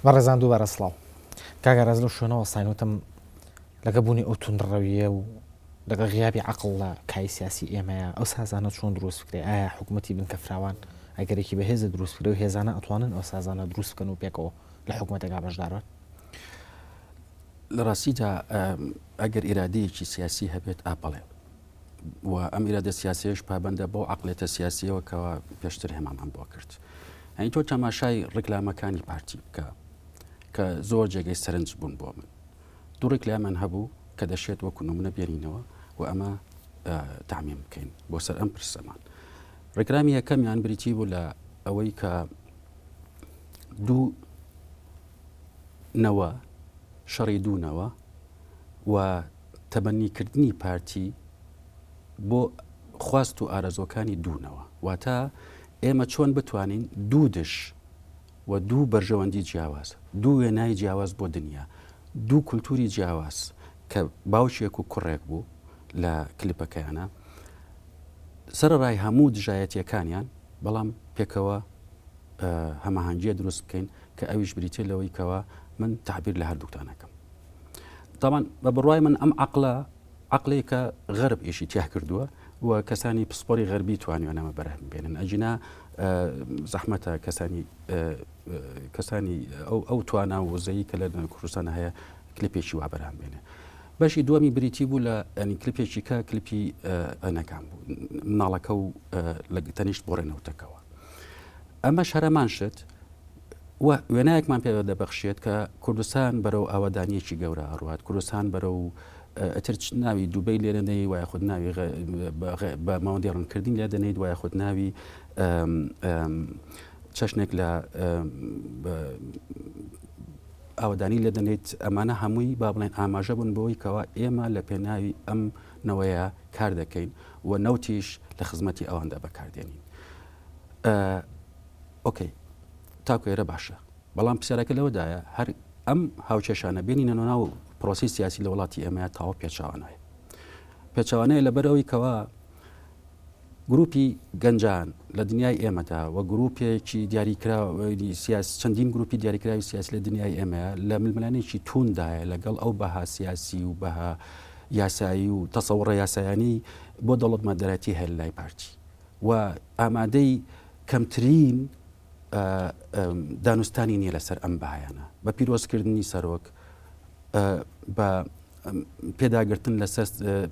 بەڕێزان دووبارە سڵاو کاگەڕاز لەو شوێنەوە ساینوتم لەگە بوونی ئەو تونڕەویە و لەگە غیابی عەقڵ لە کای سیاسی ئێمەیە ئەو سازانە چۆن دروست بکرێ ئایا حکوومەتی بنکە فراوان ئەگەرێکی بەهێزە دروست کرێ و هێزانە ئەتوانن ئەو سازانە دروست بکەن و پێکەوە لە حکوومەتێکا بەشدارن لە ڕاستیدا ئەگەر ئیرادەیەکی سیاسی هەبێت ئاپەڵێ و ئەم ئیرادە سیاسیش پابندە بۆ عەقڵێتە سیاسیەوە کەەوە پێشتر هێمامان بۆ کرد ئەین تۆ تەماشای ڕێکلامەکانی پارتی بکە کە زۆر جێگەی سەرنج بوون بۆ من دوو ڕێکلامان هەبوو کە دەشێت وەکو نمونە بێنینەوە و ئەمە تامیم بکەین بۆ سەر ئەم پرسەمان ڕێکلامی یەکەمیان بریتی بوو لە ئەوەی کە دوو نەوە شەڕی دوونەوە و تەبەنیکردنی پارتی بۆ خواست و ئارەزۆکانی دوونەوە واتە ئێمە چۆن بتوانین دوو دش و دوو بەرژەوەندی جیاواز دوو وێنای جیاواز بۆ دنیا دوو کولتوری جیاواز کە باوشێک و کوڕێک بوو لە کلیپەکەیانە سەرڕای هەموو دژایەتیەکانیان بەڵام پێکەوە هەماهەنگیە دروست بکەین کە ئەویش بریتێ لەوەی کەوە من تعبیر لە هەردووکتانەکەم طبعاً بە بڕوای من ئەم عەقڵێکە غەرب ئیشی تیا کردووە و کەسانی پسپۆری غەربی توانیوانەمە بەرهەم بێنن ئەجینا زەحمەتە کەسانی ئەو توانا و وزەیی کە لە کوردستان هەیە کلیپێکی وا بەرهەم بێنێ بەشی دووەمی بریتی بوو لە ئەنی کلیپێکی کە کلیپی ئەنەکان بوو مناڵەکە و تەنیشت بۆ ڕێنەوتەکەوە ئەمەش هەرەمان شت و وێنایەکمان پێ دەبەخشێت کە کوردستان بەرەو ئاوادانیەکی گەورە ئەڕوات کوردستان بەرەو ئەتر ناوی دووبەی لێرەنەی وایە خود ناوی بە ماوەندی ڕوونکردین لێ دەنێیت وایە خود ناوی چەشنێک لە ئاوادانی لێ دەنێت ئەمانە هەمووی با بڵێن ئاماژە بوون بۆی کەەوە ئێمە لە پێناوی ئەم نەوەیە کار دەکەین و نەوتیش لە خزمەتی ئەوەندە بەکاردێنین ئۆکەی تاکوێرە باشە بەڵام پرسیارەکە لەوەدایە هەر ئەم هاوچێشانە بینینە ناو پرۆسی سیاسی لە وڵاتی ئێمەیە تاوە پێچوانەیە پێچوانەیە لەبەرەوەی کەەوە گروپی گەنجان لە دنیای ئێمەدا و گروپێکی دیاریکرا چەندین گروپی دیاریکراوی سیاسی لە دنیای ئێمەیە لە ململانێکی توندایە لەگەڵ ئەو بەها سیاسی و بەها یاسایی و تەسەوڕە یاسایانی بۆ دەوڵەتمەندەرەتی هەیە لای پارتی و ئامادەی کەمترین دانوستانی نییە لەسەر ئەم بەهایانە بە پیرۆزکردنی سەرۆک بە پێداگرتن لەسەر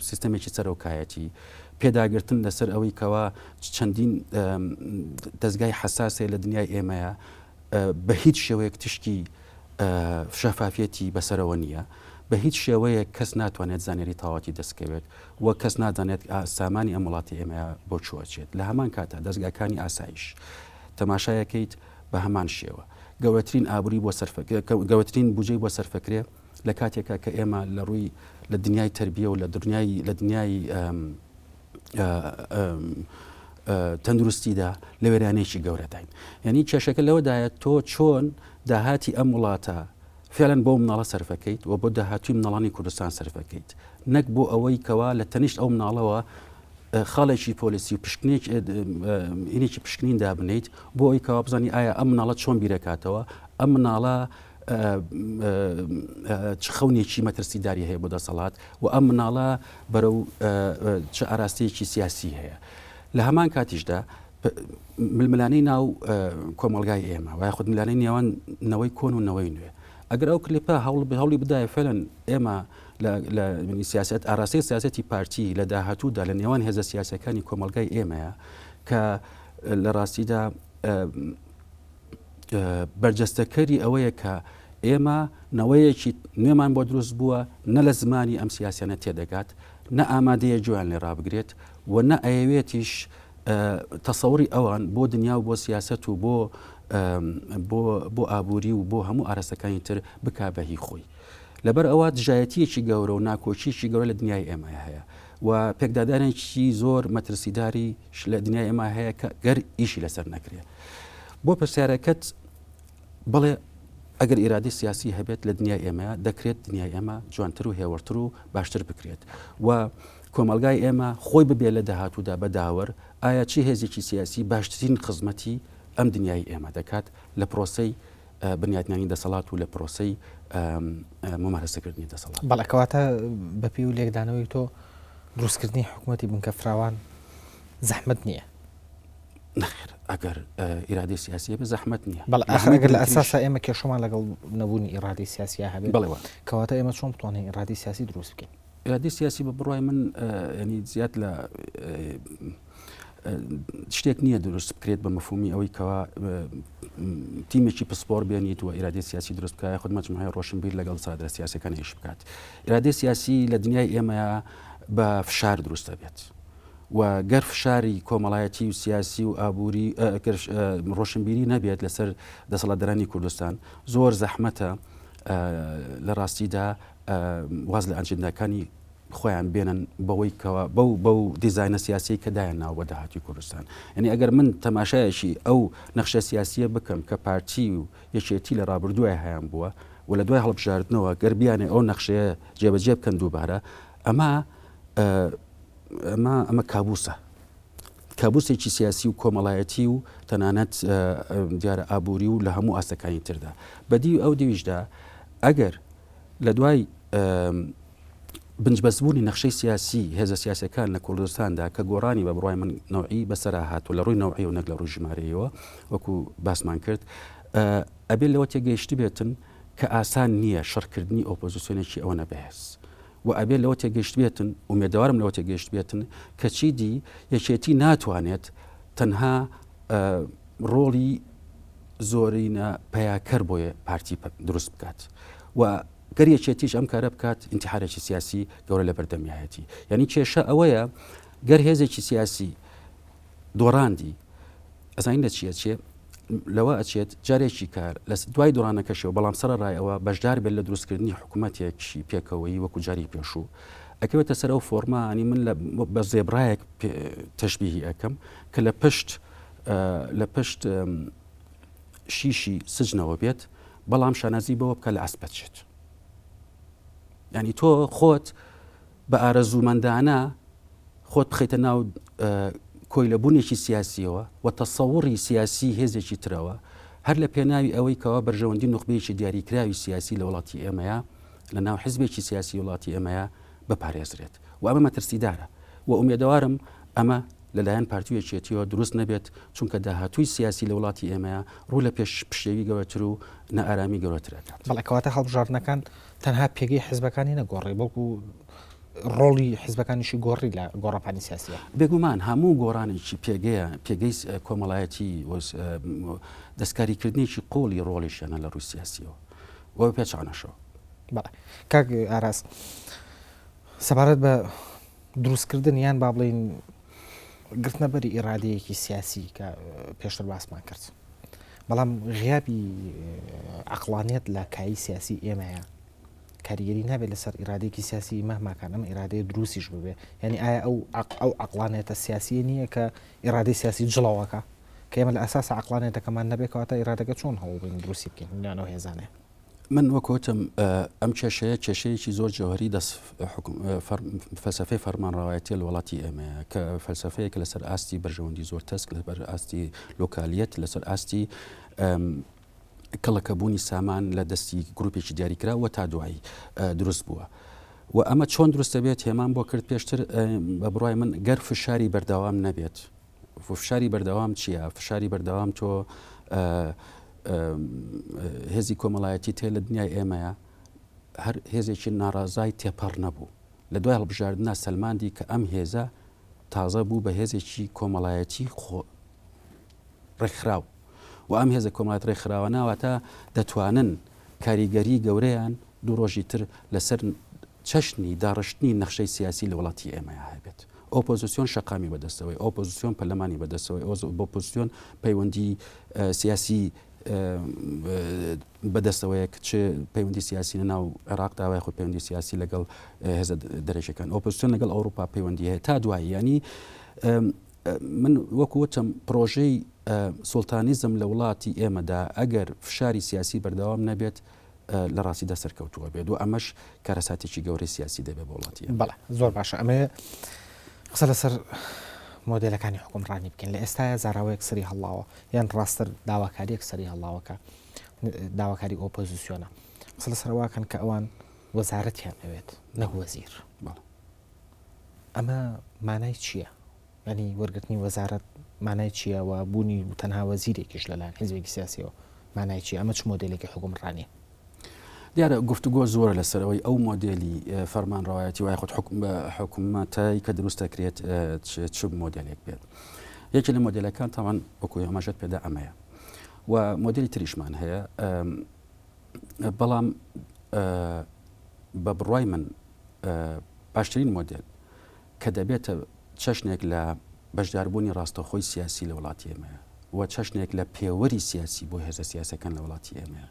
سیستەمێکی سەرۆکایەتی پێداگرتن لەسەر ئەوەی کەەوە چەندین دەستگای حساسێ لە دنیای ئێمەیە بە هیچ شێوەیەک تشکی شەفافەتی بەسەرەوە نییە بە هیچ شێوەیە کەس ناتوانێت زانێری تاواتی دەستکەوێت و کەس نازانێت سامانی ئەم وڵاتی ئێمەیە بۆ چوەچێت لە هەمان کاتە دەستگاکانی ئاسایش تەماشایەکەیت بە هەمان شێوە گەورەترین ئابووری بۆ گەورەترین بودجەی بۆ سەرفەکرێ لە کاتێکە کە ئێمە لە ڕووی لە دنیای تربیە و لە دنیای تەندروستیدا لە وێرانێکی گەورەداین یعنی کێشەکە لەوەدایە تۆ چۆن داهاتی ئەم وڵاتە فعلەن بۆ مناڵە سەرفەکەیت و بۆ داهاتووی مناڵانی کوردستان سەرفەکەیت نەک بۆ ئەوەی کەوا لە تەنیشت ئەو مناڵەوە خاڵێکی پۆلیسی و ئینێکی پشکنین دابنیت بۆ ئەوی کەوا بزانانی ئایا ئەم مناڵە چۆن بیرەکاتەوە ئەم مناڵە چ خەونێکی مەترسیداری هەیە بۆ دەسەڵات و ئەم مناڵە بەرەو چ ئاراستەیەکی سیاسی هەیە لە هەمان کاتیشدا ململانەی ناو کۆمەلگای ئێمە وای خود ملانەی نێوان نەوەی کۆن و نەوەی نوێ ئەگەر ئەو کلیپە هەوڵی بدایە فعلەن ئێمە لە سیاست ئاراستەی سیاسەتی پارتی لە داهاتوودا لە نێوان هێزە سیاسەکانی کۆمەلگای ئێمەیە کە لە ڕاستیدا بەرجەستەکەری ئەوەیە کە ئێمە نەوەیەکی نوێمان بۆ دروست بووە نە لە زمانی ئەم سیاسیانە تێدەگات نە ئامادەیە جویان لێ ڕابگرێت و نە ئەیەوێتیش تەسەوری ئەوان بۆ دنیا و بۆ سیاست و بۆ ئابووری و بۆ هەموو ئارەستەکانی تر بکا بەهی خۆی لەبەر ئەوە دژایەتیەکی گەورە و ناکۆچیشی گەورە لە دنیای ئێمە هەیە و پێکدادانێکی زۆر مەترسیداری لە دنیای ئێمە هەیە کە گەر ئیشی لەسەر نەکرێت بۆ پرسیارەکەت بڵێ ئەگەر ئیرادی سیاسی هەبێت لە دنیای ئێمە دەکرێت دنیای ئێمە جوانتر و هێوەرتر و باشتر بکرێت و کۆمەلگای ئێمە خۆی ببێ لە داهاتوودا بە داوەر ئایا چی هێزێکی سیاسی باشترین خزمەتی ئەم دنیای ئێمە دەکات لە پرۆسەی بنیادنانی دەسەڵات و لە پرۆسەی ممارەسەکردنی دەسەڵات. بەڵێ کەواتە بەپی و لێکدانەوەی تۆ دروستکردنی حکوومەتی بنکە فراوان زەحمەت نییە. نەخێر ئەگەر ئیرادی سیاسیە بە زەحمەت نییە. بەڵێ ئەگەر لە ئەساسا ئێمە کێشەمان لەگەڵ نەبوونی ئیرادی سیاسیا هەبێت بەڵێ کەواتە ئێمە چۆن بتوانین ئیرادی سیاسی دروست بکەین. ئیرادی سیاسی بە بڕای من ینی زیاد لە شتێک نییە دروست بکرێت بە مەفهومی ئەوەی کەوا تیمێکی پسپۆر بێنیت و ئیرادی سیاسی دروست بکە خود مجموعەی ڕۆشنبیر لەگەڵ سادرە سیاسەکان ئیش بکات. ئیرادی سیاسی لە دنیای ئێمەیە بە فشار دروستە بێت و گەر فشاری کۆمەڵایەتی و سیاسی و ئابووری ڕۆشنبیری نەبێت لەسەر دەسەڵاتدارانی کوردستان زۆر زەحمەتە لە ڕاستیدا واز لە ئەنجندەکانی خۆیان بێنن بەوەی کەوا بەو دیزاینە سیاسی کە دایان ناو بە داهاتی کوردستان. یعنی ئەگەر من تەماشایەکی ئەو نەخشە سیاسیە بکەم کە پارتی و یەکێتی لە ڕابردووای هەیان بووە و لە دوای هەڵبژاردنەوە گەربیانێ ئەو نەخشەیە جێبەجێ بکەن دووبارە ئەمە کابوسە. کابوسێکی سیاسی و کۆمەڵایەتی و تەنانەت دیارە ئابووری و لە هەموو ئاستەکانی تردا. بەدی ئەو دیویشدا ئەگەر لە دوای بنجبەزبوونی نەخشەی سیاسی هێزە سیاسەکان لە کوردستاندا کە گۆڕانی بە بڕای من نەوعی بەسەرا هاتووە لە ڕووی نەوعی و نەک لە ڕووی ژمارەیەوە وەکو باسمان کرد ئەبێت لەوە تێگەیشتی بێتن کە ئاسان نییە شەڕکردنی ئۆپۆزیسیۆنێکی ئەوە نەبەهێز و ئەبێت لەوە تێگەیشت بێتن و مێدەوارم لەوە تێگەیشت بێتن کە چیدی یەکێتی ناتوانێت تەنها ڕۆڵی زۆرینە پەیاکەر بۆیە پارتی دروست بکات و گەر یەکێتیش ئەم کارە بکات ئینتیحارێکی سیاسی گەورە لە بەردەمیایەتی. یعنی کێشە ئەوەیە گەر هێزێکی سیاسی دۆڕاندی ئەزانین لە چیە لەوە ئەچێت جارێکی کار لە دوای دۆڕانەکەشەوە بەڵام سەرڕایەوە بەشدار بێت لە دروستکردنی حکوومەتێکی پێکەوەی وەکو جاری پێشوو ئەکەوێتە سەر ئەو فۆرمانی من بە زێبڕایەک تەشبیهی ئەەکەم کە لە پشت شیشی سجنەوە بێت بەڵام شانازی بەوە بکە لە ئەسپەچێت. ینی تۆ خۆت بە ئارەزوومەندانە خۆت بخەیتە ناو کۆی لە بوونێکی سیاسیەوە و تەسەوڕی سیاسی هێزێکی ترەوە هەر لە پێناوی ئەوەی کەوا بەرژەوەندی نوخبەیەکی دیاریکراوی سیاسی لە وڵاتی ئێمەیە لە ناو حیزبێکی سیاسی وڵاتی ئێمەیە بپارێزرێت و ئەمە مەترسیدارە و ئومێدەوارم ئەمە لەلایەن پارتیویەکێتیەوە دروست نەبێت چونکە داهاتووی سیاسی لە وڵاتی ئێمەیە ڕوو لە پێش پشێوی گەورەتر و نەئارامی گەورەترەکات. بەڵێکەواتە هەڵبژاردنەکان تەنها پێگەی حیزبەکانی نەگۆڕی بەڵکو ڕۆڵی حیزبەکانیشی گۆڕی لە گۆڕەپانی سیاسیە. بێگومان هەموو گۆڕانێکی پێگەی کۆمەڵایەتی دەستکاریکردنیی قۆڵی ڕۆڵیشانە لە ڕووی سیاسیەوە وە پێچانەشەوە. بەڵێ کاک ئاراس سەبارەت بە دروستکردن یان با بڵین گرتنەبەری ئیرادەیەکی سیاسی کە پێشتر باسمان کرد بەڵام غیابی عەقڵانیەت لە کایی سیاسی ئێمەیە کاریگەری نابێت لەسەر ئیرادەیەکی سیاسی مەهماکان ئەم ئیرادەیە دروستیش ببێ. یعنی ئایا ئەو عەقڵانیەتە سیاسی نییە کە ئیرادەی سیاسی جڵەوەکە کە ئێمە لە ئەساس عەقڵانیەتەکەمان نەبێت کەواتە ئیرادەکە چۆن هەوڵ بین دروستی بکەین لەناو هێزانەیە. من وەکوتم ئەم کێشەیەکی زۆر جەوهری فەلسەفەی فەرمانڕەوایەتی لە وڵاتی ئێمەیە کە فەلسەفەیەک لەسەر ئاستی بەرژەوەندی زۆر تەسک لەبەر ئاستی لۆکالیەت لەسەر ئاستی کەڵەکەبوونی سامان لە دەستی گروپێکی دیاریکراوە تا دوایی دروست بووە و ئەمە چۆن دروستە بێت هێمان بۆ کرد پێشتر بە بڕای من گەر فشاری بەردەوام نەبێت. فشاری بەردەوام چییە؟ فشاری بەردەوام تۆ هێزی کۆمەڵایەتی تێ لە دنیای ئێمەیە هەر هێزێکی ناڕازای تێپەڕ نەبوو لە دوای هەڵبژاردنە سەلماندی کە ئەم هێزە تازە بوو بە هێزێکی کۆمەڵایەتی ڕێکخراو و ئەم هێزە کۆمەڵایەت ڕێکخراوە ناواتە دەتوانن کاریگەری گەورەیان دوو ڕۆژی تر لەسەر چەشنی داڕشتنی نەخشەی سیاسی لە وڵاتی ئێمەیە هەبێت. ئۆپۆزیسیۆن شەقامی بەدەستەوەی ئۆپۆزیسیۆن پەرلەمانی بەدەستەوەی ئۆپۆزیسیۆن پەیوەندی سیاسی بەدەستەوەیە کە پەیوەندی سیاسی لە ناو عێراقداوای خۆ پەیوەندی سیاسی لەگەڵ هێزە دەرەجەکان ئۆپۆزیسیۆن لەگەڵ ئەوروپا پەیوەندی هەیە تا دوایی. ینی من وەکو وتم پرۆژەی سوڵتانیزم لە وڵاتی ئێمەدا ئەگەر فشاری سیاسی بەردەوام نەبێت لە ڕاستیدا سەرکەوتووە بێت و ئەمەش کارەساتێکی گەورەی سیاسی دەبێت بە وڵاتی. بەڵێ زۆر باشە ئەمە قسە لەسەر مۆدێلەکانی حکومڕانی بکەین. لە ئێستاە زاراوەیەک سەری هەڵاوە یان ڕاستتر داواکاریەک سەری هەڵاوەکە داواکاری ئۆپۆزیسیۆنە قسە لەسەرواکەن کە ئەوان وەزارەتیان ئەوێت نەک وەزیر ئەمە مانای چییە؟ ینی وەرگرتنی وەزارەت مانای چییە و بوونی تەنها وەزیرێکیش لەلایەن حیزبێکی سیاسیەوە مانای چی؟ ئەمە چ مۆدلێکی حکومڕانیە؟ دیارە گفتوگۆ زۆرە لەسەرەوەی ئەو مۆدلی فەرمانڕەوایەتی وای خۆت حکوومەتایی کە دروستەکرێت چ مۆدلێک بێت. یەکی لە مۆدلەکان تاوان وەکوی ئەماژەت پێدا ئەمەیە و مۆدلی تریشمان هەیە بەڵام بە بڕوای من باشترین مۆدل کە دەبێتە چەشنێک لە بەشداربوونی ڕاستەخۆی سیاسی لە وڵاتی ئێمەیە و چەشنێک لە پێوەری سیاسی بۆ هێزە سیاسەکان لە وڵاتی ئێمەیە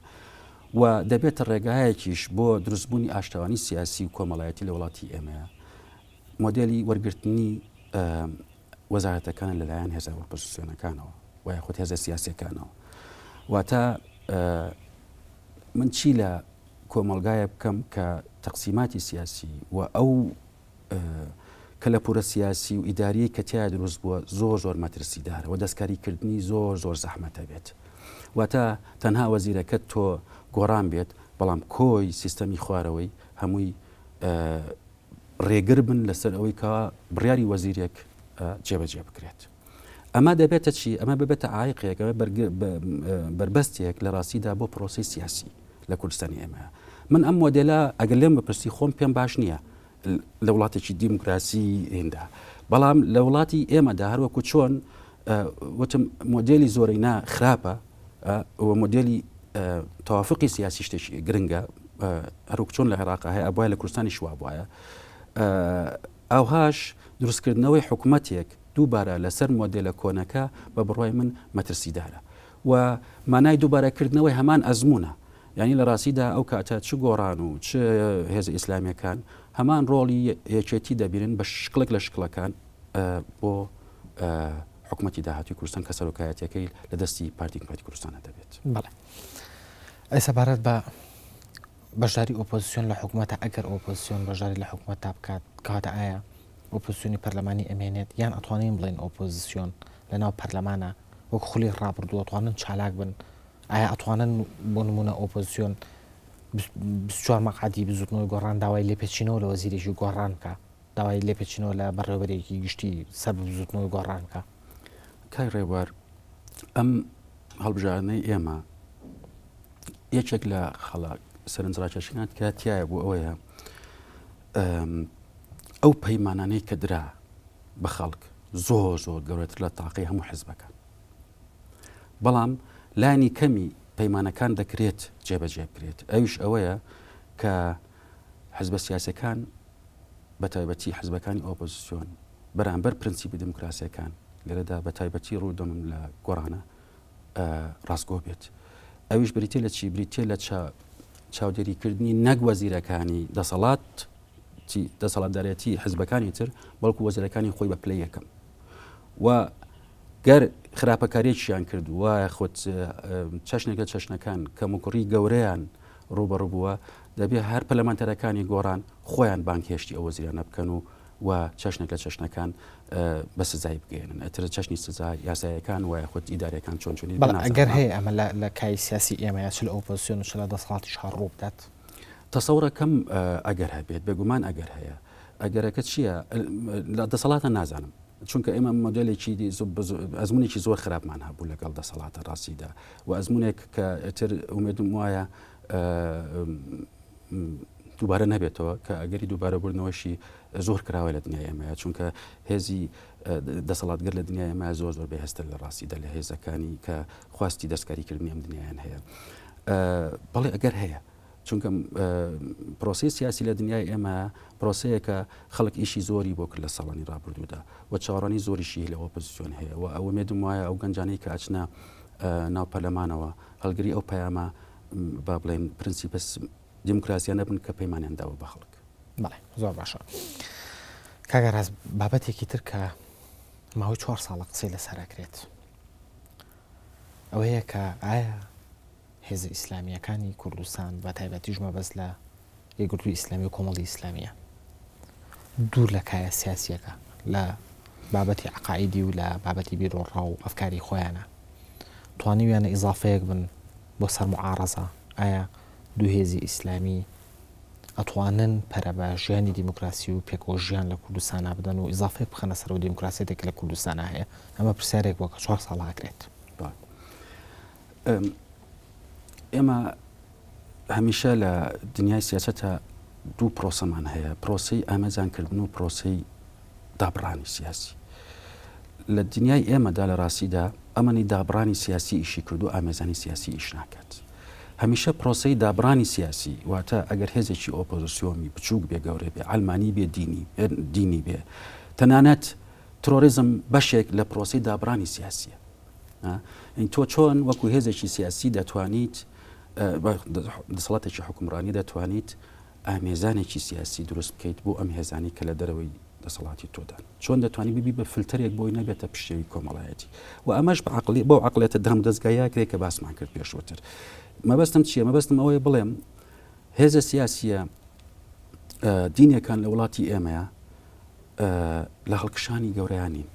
و دەبێتە ڕێگایەکیش بۆ دروستبوونی ئاشتەوانی سیاسی و کۆمەڵایەتی لە وڵاتی ئێمەیە مۆدلی وەرگرتنی وەزارەتەکان لەلایەن هێزە ئۆپۆزیسیۆنەکانەوە و یاخود هێزە سیاسیەکانەوە واتە من چی لە کۆمەلگایە بکەم کە تەقسیماتی سیاسی و ئەو کە لە پورە سیاسی و ئیداری کە تیا دروست بووە زۆر مەترسیدارە و دەستکاریکردنی زۆر زەحمەتە بێت واتە تەنها وەزیرەکەت تۆ گۆڕان بێت بەڵام کۆی سیستەمی خوارەوەی هەمووی ڕێگر بن لەسەر ئەوەی کە بڕیاری وەزیرێک جێبەجێ بکرێت. ئەمە دەبێتە چی؟ ئەمە ببێتە عایقێک بربەستێک لە ڕاستیدا بۆ پرۆسی سیاسی لە کوردستانی ئێمە. من ئەم مۆدێلە ئەگەر لێم بپرسی خۆم پێم باش نییە لە وڵاتێکی دیموکراسی هێندا بەڵام لە وڵاتی ئێمەدا هەروەکو چۆن وتم مۆدێلی زۆرەینا خراپە و مۆدێلی تەوافقی سیاسی شتێکی گرنگە هەروەکو چۆن لە عێراق هەیە ئەبوایە لە کوردستانی شوا بووایە ئەوهاش دروستکردنەوەی حکوومەتێک دووبارە لەسەر مۆدێلە کۆنەکە بە بڕوای من مەترسیدارە و مانای دووبارەکردنەوەی هەمان ئەزمونە یعنی لە ڕاستیدا ئەو کاتە چ گۆڕان و چ هێز ئیسلامیەکان هەمان ڕۆڵی یەکێتی دەبینن بە شکڵێک لە شکڵەکان بۆ حکوومەتی داهاتوی کوردستان کە سەرۆکایەتەکەی لە دەستی پارتی دموکراتی کوردستانە دەبێت. بەڵێ ئێستا بارەت بە بەشداری ئۆپۆزیسیۆن لە حکوومەتە ئەگەر ئۆپۆزیسیۆن بەشداری لە حکوومەت تا بکات کاتە ئایا ئۆپۆزیسیۆنی پەرلەمانی ئەمێنێت یان ئەتوانین بڵێن ئۆپۆزیسیۆن لەناو پەرلەمانە وەک خولی ڕابردوو ئەتوانن چالاک بن ئایا ئەتوانن بۆ نمونە ئۆپۆزیسیۆن 24 مەقعدی بزوتنەوەی گۆڕان داوای لێپێچینەوە لە وەزیرێکی گۆڕان بکە داوای لێپێچینەوە لە بەڕێوەبەرێکی گشتی سەر بزوتنەوەی گۆڕان بکە. کای ڕێوار ئەم هەڵبژاردنەی ئێمە یەکێک لە خەڵک سەرنجڕاکێشەکان کە تایە بوو ئەوەیە ئەو پەیمانانەی کە درا بە خەڵک زۆر گەورەتر لە تاقی هەموو حیزبەکان بەڵام لانی کەمی پەیمانەکان دەکرێت جێبەجێ بکرێت ئەوش ئەوەیە کە حیزبە سیاسەکان بە تایبەتی حیزبەکانی ئۆپۆزیسیۆن بەرامبەر پرینسیپی دموکراسیەکان لێرەدا بە تایبەتی ڕوودەم لە گۆڕانە ڕاستگۆ بێت ئەویش بریتێ لە چی بریتێ لە چاودێریکردنی نەک وەزیرەکانی دەسەڵاتدارەتی حیزبەکانی تر بەڵکو وەزیرەکانی خۆی بە پلەی یەکەم و گەر خراپەکاریەکیان کرد وایە خۆت چەشنێک لە چەشنەکان کەموکڕی گەورەیان ڕوبەڕوو بووە دەبێت هەر پەرلەمانتەرەکانی گۆڕان خۆیان بانکێشتی ئەو وەزیرانە بکەن و چەشنێک لە چەشنەکان بە سزای بگەێنن ئەتر چەشنی سزای یاسایەکان وایە خۆت ئیدارەکان چۆنچۆنی ئەگەر هەیە ئەمە لە کای سیاسی ئێمە چ لە ئۆپۆزیسیۆن و چ لە دەسەڵاتیش هەڕوو بدات تەسەورەکەم ئەگەر هەبێت بێگومان ئەگەر هەیە ئەگەرەکە چییە لە دەسەڵاتە نازانم چونکە ئێمە مۆدلێکی ئەزمونێکی زۆر خراپمان هەبوو لەگەڵ دەسەڵاتە ڕاستیدا و ئەزمونێک کە ئەتر ئومێدم وایە دووبارە نەبێتەوە کە ئەگەری دووبارە بردنەوەشی زۆر کراوە لە دنیای ئێمەیە چونکە هێزی دەسەڵاتگەر لە دنیای ئێمە زۆر بەهێزتر لە ڕاستیدا لە هێزەکانی کە خواستی دەستکاریکردنی ئەم دنیایان هەیە بەڵێ ئەگەر هەیە چونکە پرۆسی سیاسی لە دنیای ئێمە پرۆسەیەکە خەڵک ئیشی زۆری بۆ کرد لە ساڵانی ڕابردوودا و چاوەڕانی زۆریشی لە ئۆپۆزیسیۆن هەیە و ئەوەمێدم وایە ئەو گەنجانەی کە ئاچنە ناو پەرلەمانەوە هەڵگری ئەو پەیامە با بڵێن پرینسیپە دیموکراسیانە بن کە پەیمانیان داوە بە خەڵک. بەڵێ زۆر باشە کاگەڕاز بابەتێکی تر کە ماوەی 4 ساڵە قسەی لەسەرەکرێت ئەوەیە کە ئایا هێز ئیسلامیەکانی کوردستان بە تایبەتی ژمەبەست لە یەکگرتووی ئیسلامی و کۆمەڵی ئیسلامیە دوور لە کایە سیاسیەکە لە بابەتی عقائیدی و لە بابەتی بیرۆڕا و ئەفکاری خۆیانە توانیویانە ئیزافەیەک بن بۆ سەر معارەزە ئایا دوو هێزی ئیسلامی ئەتوانن پەرە بە ژیانی دیموکراسی و پێکۆ ژیان لە کوردستانە بدەن و ئیزافێ بخەنە سەر و دیموکراسیێک لە کوردستانە هەیە ئەمە پرسیارێک وەکە 4 ساڵ هاکرێت. ئێمە هەمیشە لە دنیای سیاسەتە دوو پرۆسەمان هەیە، پرۆسی ئامێزانکردن و پرۆسی دابڕانی سیاسی. لە دنیای ئێمەدا لە ڕاستیدا ئەمەنی دابڕانی سیاسی ئیشی کرد و ئامێزانی سیاسی ئیش ناکات. هەمیشە پرۆسی دابڕانی سیاسی واتە ئەگەر هێزێکی ئۆپۆزیسیۆمی بچووک بێ گەورە بێ ئەلمانی بێ دینی بێ تەنانەت ترۆریزم بەشێک لە پرۆسی دابڕانی سیاسیە. تۆ چۆن وەکو هێزێکی سیاسی دەتوانیت دەسەڵاتێکی حکومڕانی دەتوانیت ئامێزانێکی سیاسی دروست بکەیت بۆ ئەم هێزانی کە لە دەرەوەی دەسەڵاتی تۆدان، چۆن دەتوانانی ببی بە فلتەرێک بۆی نەبێتە پشتێوی کۆمەڵایەتی و ئەمەش بۆ عقلێتە دەم دەستگایەکرێک کە باسمان کرد پێشوەتر. مەبەستم چییە؟ مەبەستم ئەوەیە بڵێم هێزە سیاسیە دینیەکان لە وڵاتی ئێمەیە لە هەڵکشانی گەورەیانین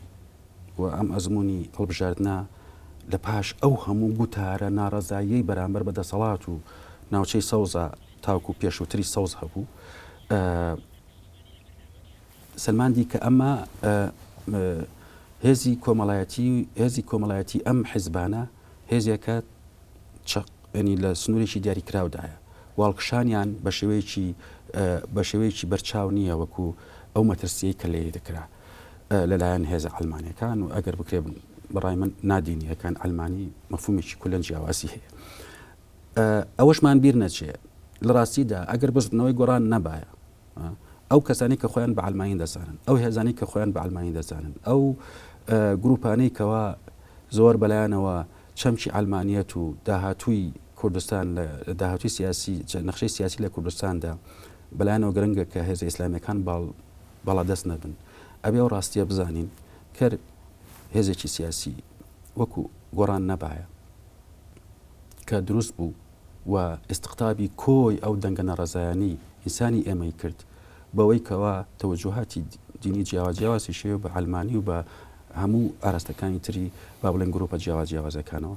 و ئەم ئەزمموی هەڵبژاردنە لە پاش ئەو هەموو گوتارە ناڕەزایی بەرامبەر بە دەسەڵات و ناوچەی سەوزە تاوکو پێشووتری سەوز هەبوو سلماندی کە ئەمە هێزی کۆمەڵایەتی ئەم حیزبانە هێزێکە ینی لە سنوورێکی دیاری کراودایە واڵکشانیان بە شێوەیەکی بەرچاو نییە وەکو ئەو مەترسیەی کە لێ دەکرا لەلایەن هێزە ئەڵمانیەکان و ئەگەر بکرێ بەڕای من نادینیەکان ئەلمانی مەفهومێکی کولەن جیاواسی هەیە. ئەوەشمان بیر نەچێ لە ڕاستیدا ئەگەر بزبنەوەی گۆڕان نەبایە ئەو کەسانی کە خۆیان بە ئەلمانی دەزانن، ئەو هێزانی کە خۆیان بە ئەلمانی دەزانن، ئەو گروپانەی کەوا زۆر بەلایەنەوە چەمکی ئەلمانیەت و داهاتووی کوردستان لە داهاتووی سیاسی نەخشەی سیاسی لە کوردستاندا بەلایەنەوە گرنگە کە هێزە ئیسلامیەکان باڵا دەست نەبن. ئەبێ ئەو ڕاستیە بزانین کە هێزێکی سیاسی وەکو گۆڕان نەبایە کە دروست بوو و ئستقطابی کۆی ئەو دەنگە نەڕەزایانی ئینسانی ئێمەی کرد بەوەی کەوا تەوەجوهاتی دینی جیاواسی شێوە بە ئەلمانی و بە هەموو ئاراستەکانی تری با بڵێن گرۆپە جیاوازەکانەوە.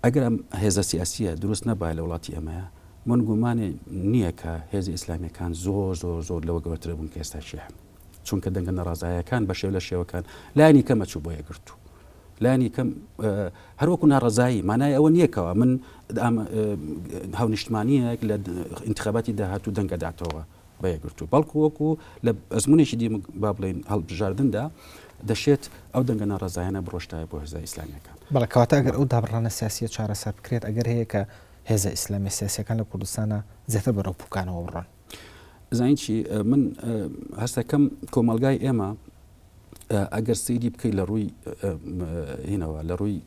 ئەگەر ئەم هێزە سیاسیە دروست نەبای لە وڵاتی ئەمەیە من گومانێ نییە کە هێزی ئیسلامیەکان زۆر لەوە گەورەتر بوون کە ئێستا شێ چونکە دەنگە نەڕازایەکان بە شێو لە شێوەکان لایانی کەمە چوو بۆ یەگرتو لایانی کەم هەروەکو ناڕزایی مانای ئەوە نییەکەوە من هاونیشتمانیەک لە انتخاباتی داهاتوو دەنگە داتەوە بە یەگرتو بەڵکو وەکو لە ئەزمونێکی دی با بڵێن هەڵبژاردندا دەشێت ئەو دەنگە ناڕزایانە بڕۆشتایە بۆ هێزە ئیسلامیەکان. بەڵێ کەواتە ئەگەر ئەو دابڕانە سیاسیە چارەسەر بکرێت ئەگەر هەیە کە هێزە ئیسلامی سیاسیەکان لە کوردستانە زیاتر بەرەو پوکانەوە بڕۆن. زانین چی من هەستەکەم کۆمەلگای ئێمە ئەگەر سەیری بکەیت لە ڕووی هینەوە لە ڕووی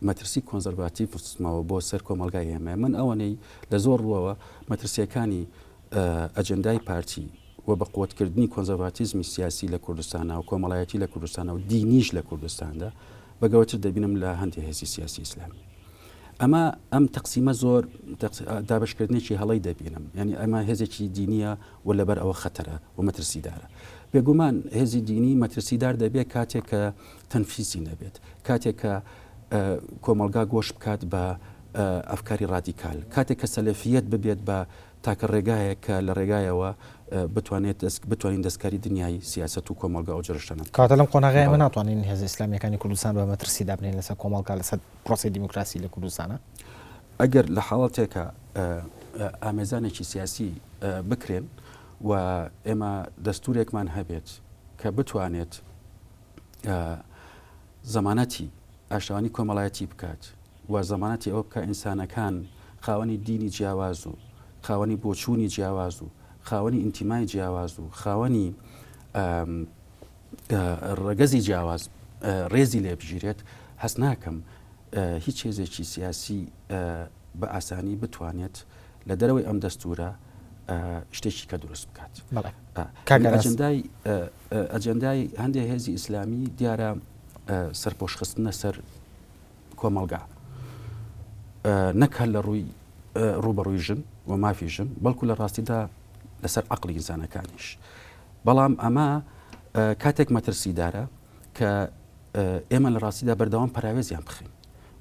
مەترسی کۆنزەرڤاتیڤ سماوە بۆ سەر کۆمەلگای ئێمە من ئەوەنەی لە زۆر ڕووەوە مەترسیەکانی ئەجەندای پارتی و بە قوتکردنی کۆنزەرڤاتیزمی سیاسی لە کوردستانە و کۆمەڵایەتی لە کوردستانە و دینیش لە کوردستاندا بەگەوەتر دەبینم لە هەندێک هێزی سیاسی ئیسلامی. ئەم تەقسیمە زۆر دابشکردنێکی هەڵی دەبینم، ینی ئەمە هێزێکی دینیە و لەبەر ئەوە خەتەرە و مەترسیدارە. بێگومان هێزی دینی مەترسیدار دەبێت کاتێک کە تەنفیزی نەبێت، کاتێک کە کۆمەلگا گۆش بکات بە ئەفکاری ڕادیکال، کاتێک کە سەلەفیەت ببێت بە تاکە ڕێگایە کە لە ڕێگایەوە بتوانین دەستکاری دنیای سیاست و کۆمەلگا و جرشتنە. کاتە لەم قۆناغای ئەمە ناتوانین هێزە ئیسلامیەکانی کوردستان بە مەترسیدا بنێن لەسەر کۆمەڵگا لەسەر پرۆسی دیموکراسی لە کوردستانە. ئەگەر لە حاڵەتێکە ئامێزانێکی سیاسی بکرێن و ئێمە دەستورێکمان هەبێت کە بتوانێت زەمانەتی ئاشتوانی کۆمەڵایەتی بکات و زەمانەتی ئەوە بکە ئینسانەکان خاوەنی دینی جیاواز و خاوەنی بۆچوونی جیاواز و خاوەنی ئینتیمای جیاواز و خاوەنی ڕەگەزی جیاواز ڕێزی لێ بژیرێت هەست ناکەم هیچ هێزێکی سیاسی بە ئاسانی بتوانێت لە دەرەوەی ئەم دەستورە شتێکی کە دروست بکات. ئەجەندای هەندێک هێزی ئیسلامی دیارە سەرپۆشخستنە سەر کۆمەلگا نەکە لە ڕووی ڕوبەڕووی ژن و مافی ژن بەڵکو لە ڕاستیدا لەسەر عەقڵی ئینسانەکانیش. بەڵام ئەمە کاتێک مەترسیدارە کە ئێمە لە ڕاستیدا بەردەوام پراوێزیان بخین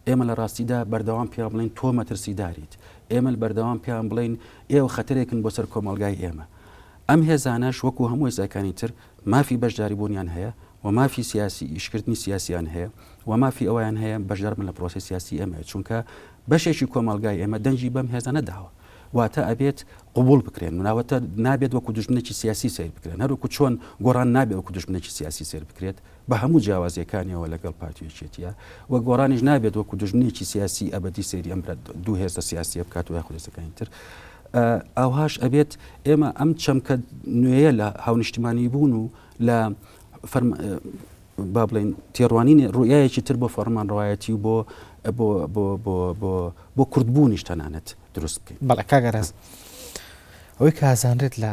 ئێمە لە ڕاستیدا بەردەوام پێیان بڵین تۆ مەترسیداریت، ئێمە بەردەوام پێیان بڵین ئێوە خەتەرێکن بۆ سەر کۆمەلگای ئێمە. ئەم هێزانەش وەکو هەموو هێزەکانی تر مافی بەشداری بوونیان هەیە و مافی سیاسی ئیشکردنی سیاسیان هەیە و مافی ئەویان هەیە بەشدار بن لە پرۆسی سیاسی ئێمە، چونکە بەشێکی کۆمەلگای ئێمە دەنجی بەم هێزە نەداوە، واتە ئەبێت قبول بکرێن، ناوەتە نابێت وەکو دژمنێکی سیاسی سیر بکرێن، هەروەکو چۆن گۆڕان نابێت وەکو دژمنێکی سیاسی سیر بکرێت بە هەموو جیاوازیەکانیەوە لەگەڵ پارتیەکێتیە، وە گۆڕانیش نابێت وەکو دژمنێکی سیاسی ئەبەدی سەیری ئەم دوو هێزە سیاسیە بکات و یاخود هێزەکانی تر. ئەوهاش ئەبێت ئێمە ئەم چەمکە نوێیە لە هاونیشتیمانی بوون و لە با بڵین تێڕوانینی ڕوئایەکی تر بۆ فەرمانڕەوایەتی و بۆ کوردبوونیش تەنانەت دروست بکەین. بەڵێ کاگەڕاز ئەوەی کە ئازانرێت لە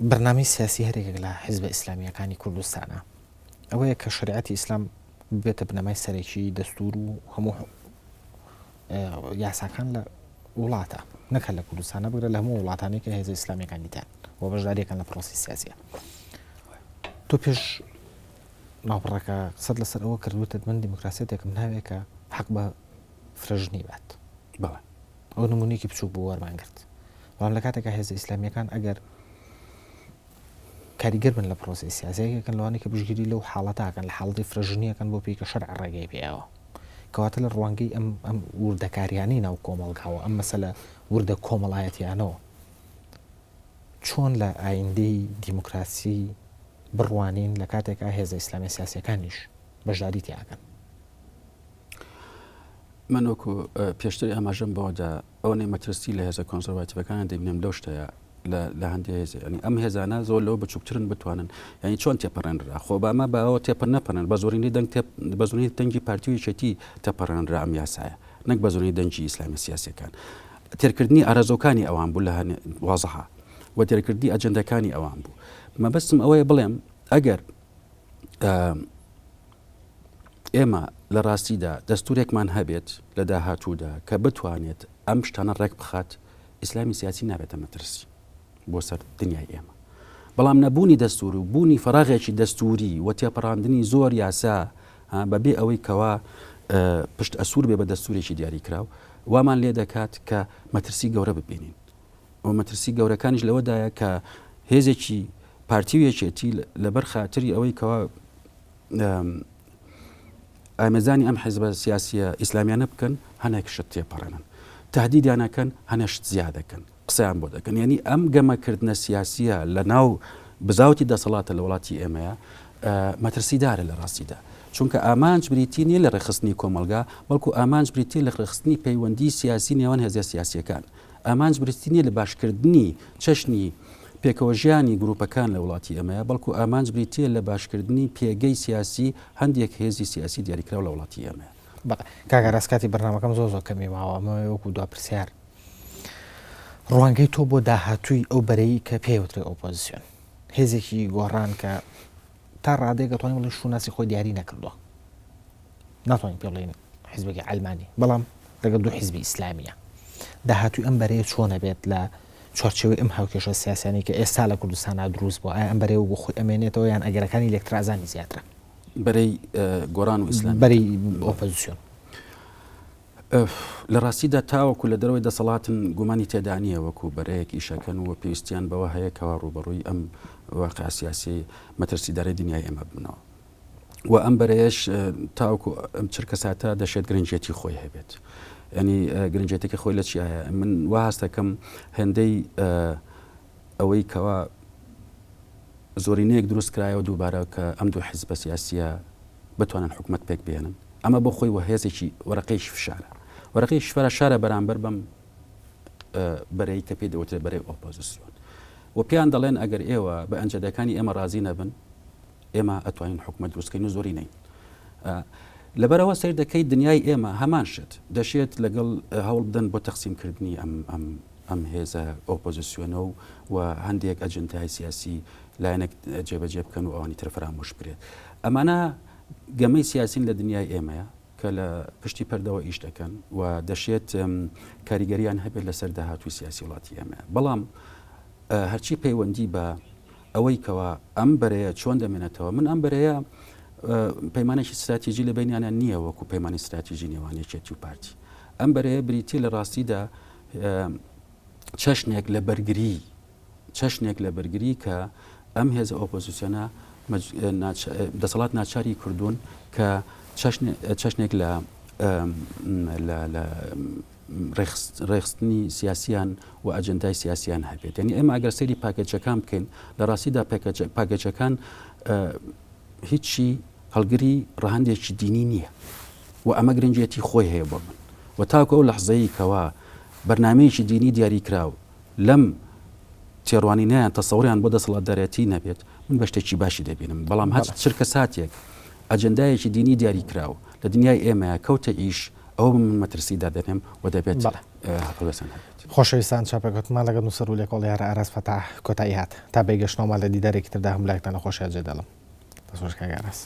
بەرنامەی سیاسی هەرێک لە حیزبە ئیسلامیەکانی کوردستانە ئەوەیە کە شریعەتی ئیسلام بێتە بنەمای سەرێکی دەستور و هەموو یاساکان لە وڵاتە نەکە لە کوردستانە بگرە لە هەموو وڵاتانی کە هێزە ئیسلامیەکانی دیان و بەشداریەکان لە پرۆسی سیاسیە. تۆ پێش ناوبڕەکە قسەت لەسەر ئەوە کردوتت من دیموکراسیەتێکم ناوێت کە حەق بە فرژنی بات. بەڵێ ئەو نمونێکی بچوو بۆ وەرمان گرت، بەڵام لە کاتێکە هێزە ئیسلامیەکان ئەگەر کاریگەر بن لە پرۆسی سیاسیەکەن لەوانی کە بژگیری لەو حاڵەتاکەن لە حاڵەتی فرژنیەکەن بۆ پێی کە شەرع ڕێگەی پێیەوە، کەواتە لە ڕوانگەی ئەم وردەکاریانی ناو کۆمەڵگاوە ئەم مەسەلە وردە کۆمەڵایەتیانەوە چۆن لە ئایندەی دیموکراسی بڕوانین لە کاتێکا هێزە ئیسلامی سیاسیەکانیش بەشداری تیاکەن. من وەکو پێشتری ئاماژەم بەوەدا ئەوە نەمەترسی لە هێزە کۆنسەرواتیڤەکان دەبینم لەو شتەیە لە هەندێک هێز، ینی ئەم هێزانە زۆر لەوە بچووکترن بتوانن ینی چۆن تێپەڕێنرا خۆ بەمە بەەوە تێپەر نەپەرن بە زۆرینەی بە زۆرینەی دەنگی پارتیویەتی تەپەڕێنرا ئەم یاسایە نەک بە زۆرینەی دەنگی ئیسلامی سیاسیەکان. تێرکردنی ئارەزۆکانی ئەوان بوو لە وازەها و تێرکردی ئەجەندەکانی ئەوان بوو. مەبەستم ئەوەیە بڵێم ئەگەر ئێمە لە ڕاستیدا دەستورێکمان هەبێت لە داهاتوودا کە بتوانێت ئەم شتانە ڕێک بخات، ئیسلامی سیاسی نابێتە مەترسی بۆ سەر دنیای ئێمە. بەڵام نەبوونی دەستور و بوونی فەراغێکی دەستوری و تێپەڕاندنی زۆر یاسا بەبێ ئەوەی کەوا پشت ئەسوور بێ بە دەستورێکی دیاریکراو وامان لێ دەکات کە مەترسی گەورە ببینین و مەترسی گەورەکانیش لەوەدایە کە هێزێکی پارتیویەکێتی لەبەر خاتری ئەوەی کەوا ئامێزانی ئەم حیزبە سیاسیە ئیسلامیانە بکەن هەنێک شت تێپەڕێنن، تهدیدیانەکەن هەنێ شت زیادەکەن، قسەیان بۆ دەکەن. یعنی ئەم گەمەکردنە سیاسیە لە ناو بزاوتی دەسەڵاتە لە وڵاتی ئێمەیە مەترسیدارە لە ڕاستیدا، چونکە ئامانج بریتی نیە لە ڕێخستنی کۆمەلگا بەڵکو ئامانج بریتی لە ڕێخستنی پەیوەندی سیاسی نێوان هێزە سیاسیەکان، ئامانج بریتی نیە لە باشکردنی چەشنی پێکەوە ژیانی گروپەکان لە وڵاتی ئەمەیە بەڵکو ئامانج بریتە لە باشکردنی پێگەی سیاسی هەندێک هێزی سیاسی دیاریکراو لە وڵاتی ئەمەیە. کاگەڕاستکاتی بەرنامەکەم زۆر کەمی ماوە ئەمە وەکو دوا پرسیار ڕوانگەی تۆ بۆ داهاتووی ئەو بەرەیی کە پێوترێ ئۆپۆزیسیۆن هێزێکی گۆڕان کە تا ڕادێک دەتوانین بڵین شوناسی خۆی دیاری نەکردووە، ناتوانین پێ بڵین حیزبێکی ئەلمانی، بەڵام لەگەڵ دوو حیزبی ئیسلامیە داهاتووی ئەم بەرەیە چۆنە بێت لە چۆرچەوەی ئەم هاوکێشە سیاسیانی کە ئێستا لە کوردستانە دروست بووە، ئایا ئەم بەرەی بۆ خۆی ئەمێنێتەوە یان ئەگەرەکانی لێکترازانی زیاترە بەرەی گۆڕان و ئیسلام بەرەی ئۆپۆزیسیۆن؟ لە ڕاستیدا تاوەکو لە دەرەوەی دەسەڵاتن گومانی تێدانیە وەکو بەرەیەکی شەکەن و پێویستیان بەوە هەیە کەوا ڕوبەڕووی ئەم واقع سیاسی مەترسیدارەی دنیای ئێمە بنەوە و ئەم بەرەیەش تاوەکو ئەم چرکە ساتە دەشێت گرنگێتی خۆی هەبێت. ینی گرنگێتێکی خۆی لە چیایە؟ من وا هەستەکەم هێندەی ئەوەی کەوا زۆرینەیەک دروست کرایەوە دووبارە کە ئەم دوو حیزبە سیاسیە بتوانن حکومەت پێک بێنن، ئەمە بۆ خۆی وهێزێکی وەرەقەیش فشارە، وەرەقەی شفرە شارە بەرامبەر بەم بەرەی کە پێ دەوترێت بەرەی ئۆپۆزیسیۆن و پێیان دەڵێن ئەگەر ئێوە بە ئەنجەدەکانی ئێمە ڕازی نەبن ئێمە ئەتوانین حکومەت دروستکەین و زۆری نین. لەبەرەوە سیر دەکەی دنیای ئێمە هەمان شت دەشێت لەگەڵ هەوڵ بدەن بۆ تەقسیمکردنی ئەم هێزە ئۆپۆزیسیۆنە و هەندێک ئەجندای سیاسی لایەنێک جێبەجێ بکەن و ئەوانی تر فرامۆش بکرێت. ئەمانە گەمەی سیاسین لە دنیای ئێمەیە کە لە پشتی پەردەوە ئیش دەکەن و دەشێت کاریگەریان هەبێت لەسەر داهاتووی سیاسی وڵاتی ئێمە. بەڵام هەرچی پەیوەندی بە ئەوەی کەوا ئەم بەرەیە چۆن دەمێنێتەوە، من ئەم بەرەیە پەیمانێکی استراتیژی لە بینیانە نییە وەکو پەیمانی استراتیژی نێوانێکێتی و پارتی ئەم بەرەیە بریتی لە ڕاستیدا چەشنێک لە بەرگری کە ئەم هێز ئۆپۆزیسیۆنە دەسەڵات ناچاری کردوون کە چەشنێک لە ڕێخستنی سیاسیان و ئەجندای سیاسیان هەبێت یعنی ئێمە ئەگەر سەیری پاکێجەکان بکەین لە ڕاستیدا پاکێجەکان هیچی هەڵگری ڕەهەندێکی دینی نییە و ئەمە گرنگێتی خۆی هەیە بۆ من و تاکو ئەو لەحزەیە کەوا بەرنامەیەکی دینی دیاری کراو لەم تێڕوانینیان تەسەوریان بۆ دەسەڵاتدارەتی نەبێت من بە شتێکی باشی دەبینم بەڵام هەست چرکە ساتێک ئەجندایەکی دینی دیاری کراو لە دنیای ئێمەیە کەوتە ئیش ئەو من مەترسیدا دەبێم و دەبێت هەڵوێسان هەبێت خۆشەویستان چاپەکەوتمان لەگەڵ نووسەر و لێکۆڵ یارە ئاراس فەتاح کۆتایی هات تا بێگەشتنەوەمان لە دیدارێکی تردا هەموو لایەکتان لە خۆشیان جێدەڵم دەسۆش کاگە ئاراس.